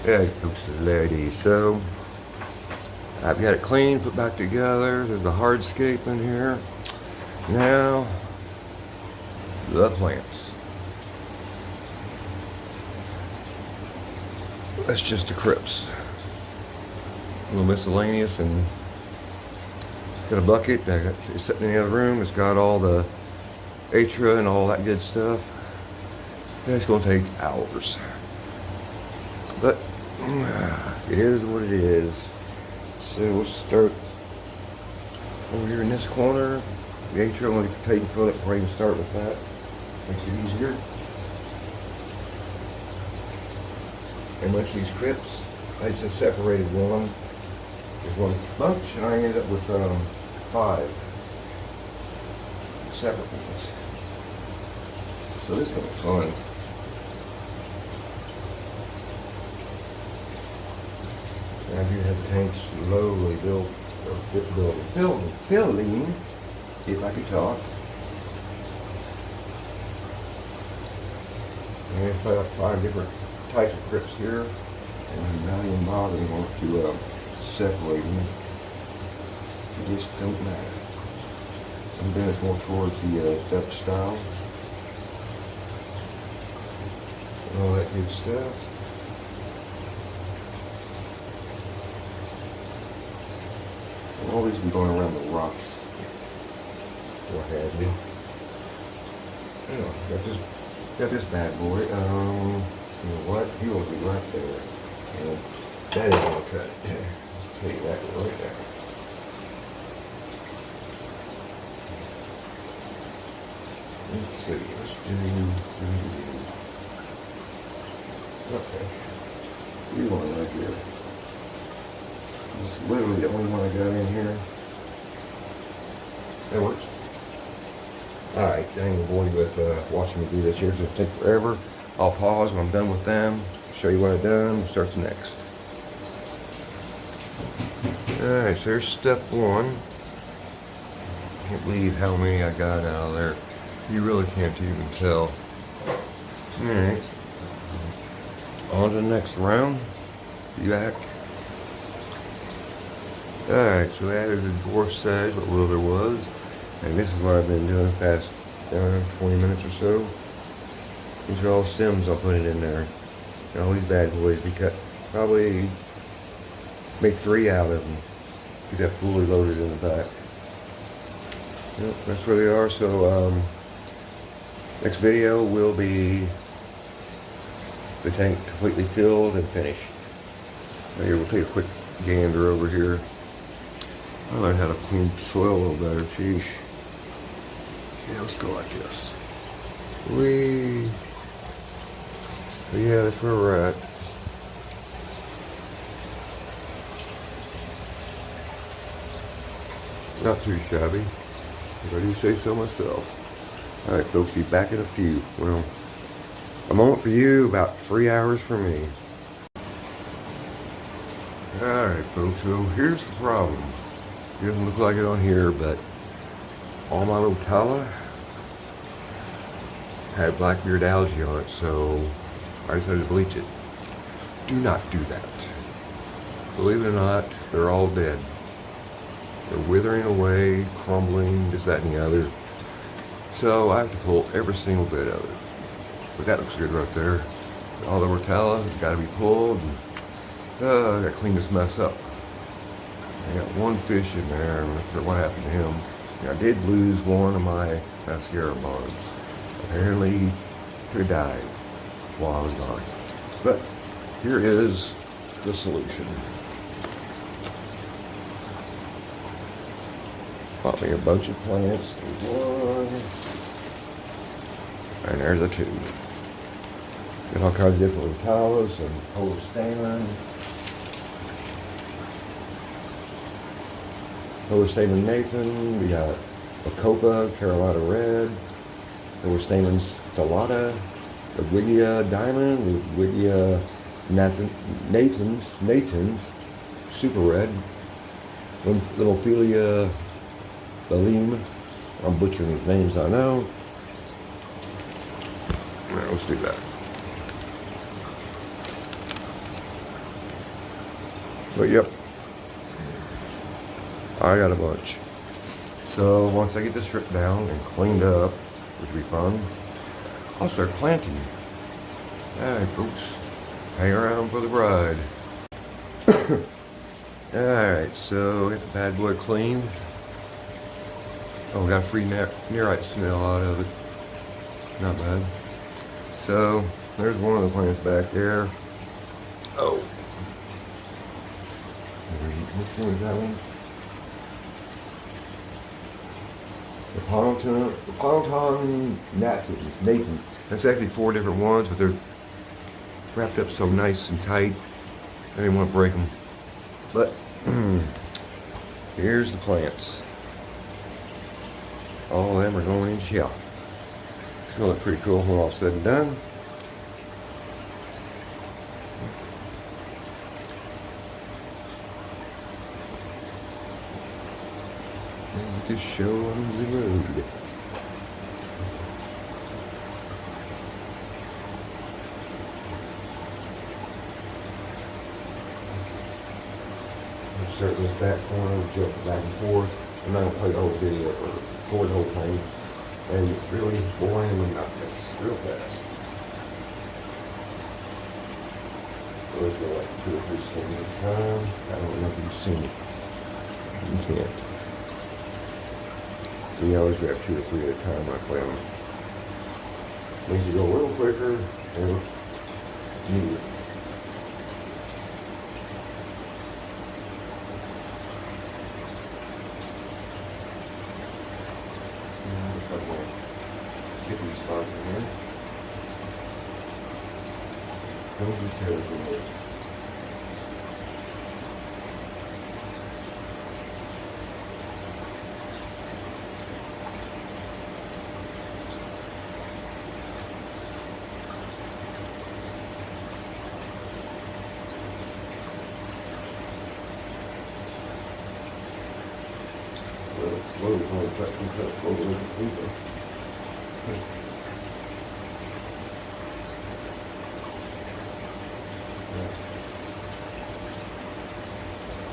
There goes the lady. So I've got it clean, put back together. There's a hardscape in here. Now the plants. That's just the crypts. A little miscellaneous, and got a bucket. It's sitting in the other room. It's got all the atria and all that good stuff. It's going to take hours, but it is what it is. So we'll start over here in this corner. The atria, I'm going to take and fill it before I even start with that. Makes it easier. And much of these crypts, I just separated one. There's one bunch, and I ended up with 5 separate ones. So this is going to be fun. I do have the tanks slowly filling, if I could talk. And there's about 5 different types of crypts here, and I'm not even bothering to separate them. It just don't matter. I'm doing it more towards the Dutch style. And all that good stuff. I've always been going around the rocks. What have you? Oh, got this bad boy. You know what? He will be right there. And that ain't gonna cut it. I'll tell you that right there. Let's see. Let's do. Okay. We want right here. It's literally the only one I got in here. That works. Alright, I ain't gonna bore you with watching me do this here. It's gonna take forever. I'll pause when I'm done with them, show you what I've done, and start the next. Alright, so there's step 1. Can't believe how many I got out of there. You really can't even tell. Alright. On to the next round. Be back. Alright, so that is the dwarf size, what little there was. And this is what I've been doing the past 20 minutes or so. These are all stems I'll put it in there. And all these bad boys be cut. Probably make 3 out of them. Get that fully loaded in the back. Yep, that's where they are. So next video will be the tank completely filled and finished. Maybe we'll take a quick gander over here. I learned how to clean soil a little better. Sheesh. Yeah, let's go like this. Yeah, that's where we're at. Not too shabby, if I do say so myself. Alright folks, be back in a few. Well, a moment for you, about 3 hours for me. Alright folks, so here's the problem. It doesn't look like it on here, but all my Rotala had blackbeard algae on it, so I decided to bleach it. Do not do that. Believe it or not, they're all dead. They're withering away, crumbling, this, that, and the other. So I have to pull every single bit of it. But that looks good right there. All the Rotala has got to be pulled. And, I got to clean this mess up. I got one fish in there. I'm not sure what happened to him. I did lose one of my mascara barbs. Apparently he could have died while I was gone. But here is the solution. Bought me a bunch of plants. There's one. And there's a 2. Got all kinds of different Rotalas and Holostamens. Holostamens Nathan. We got Bacopa, Carolina Red. Holostamens Stellata. The Wigia Diamond. The Wigia Nathan's Super Red. Lymphophilia Balim. I'm butchering these names, I know. Alright, let's do that. But yep, I got a bunch. So once I get this stripped down and cleaned up, which will be fun, I'll start planting. Alright folks, hang around for the ride. Alright, so get the bad boy cleaned. Oh, got a free nearite smell out of it. Not bad. So, there's one of the plants back there. Oh. Which one is that one? The Ponton Nathan. That's actually 4 different ones, but they're wrapped up so nice and tight. I didn't want to break them. But, here's the plants. All of them are going in shell. It's going to look pretty cool when all said and done. And just show on the road. We'll start with that corner, jump back and forth. I'm not going to play the whole video or record the whole thing. And it's really boring and monotonous real fast. So let's go like 2 or 3 stems at a time. I don't know if you've seen it. You can't. See, I always grab 2 or 3 at a time when I play them. Makes it go a little quicker and neater. Get these spots in here. Those are terrible. Well, probably cut over the people.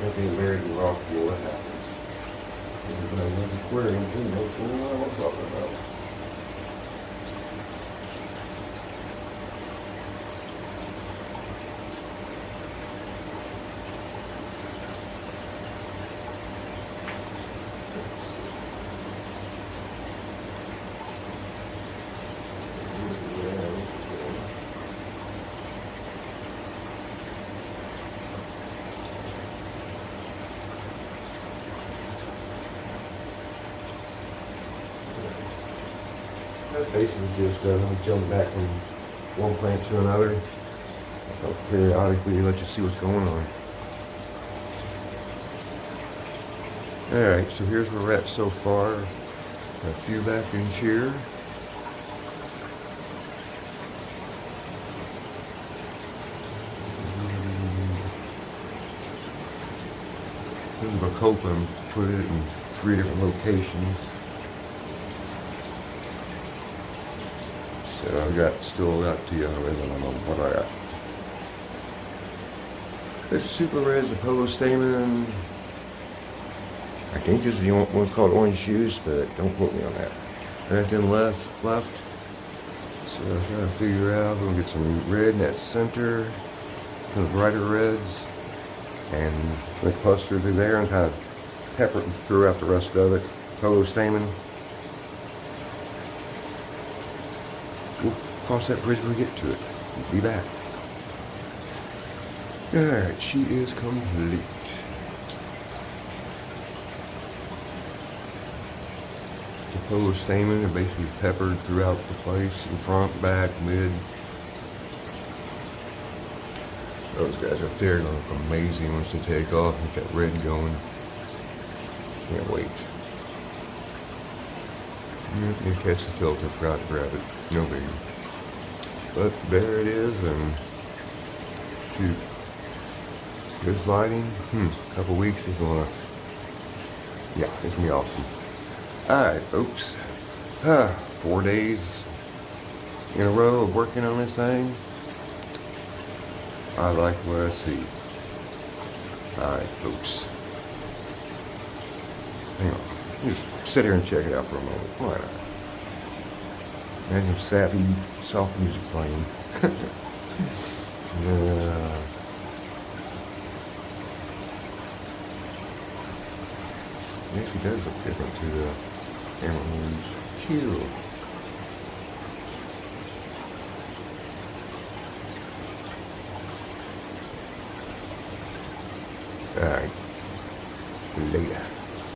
If they buried in rock wool, what happens? Everybody knows aquarium too, knows what I'm talking about. That's basically just jumping back from one plant to another. I'll periodically let you see what's going on. Alright, so here's where we're at so far. A few back in here. This is Bacopa, put it in 3 different locations. So I've still got the, what I got. This is Super Red, the Polo Stamen. I think this is the one's called Orange Juice, but don't quote me on that. I got them left. So I'm trying to figure out, we're gonna get some red in that center, some brighter reds, and make cluster through there and kind of pepper it throughout the rest of it. Polo Stamen. We'll cross that bridge when we get to it. We'll be back. Alright, she is complete. The Polo Stamen are basically peppered throughout the place, in front, back, mid. Those guys up there are gonna look amazing once they take off with that red going. Can't wait. You catch the filter, forgot to grab it. No biggie. But there it is, and shoot. This lighting, a couple weeks is gonna, yeah, it's gonna be awesome. Alright, folks. 4 days in a row of working on this thing. I like what I see. Alright, folks. Hang on. Just sit here and check it out for a moment. Why not? Imagine sappy, soft music playing. Yeah. It actually does look different to the camera moves. Cute. Alright.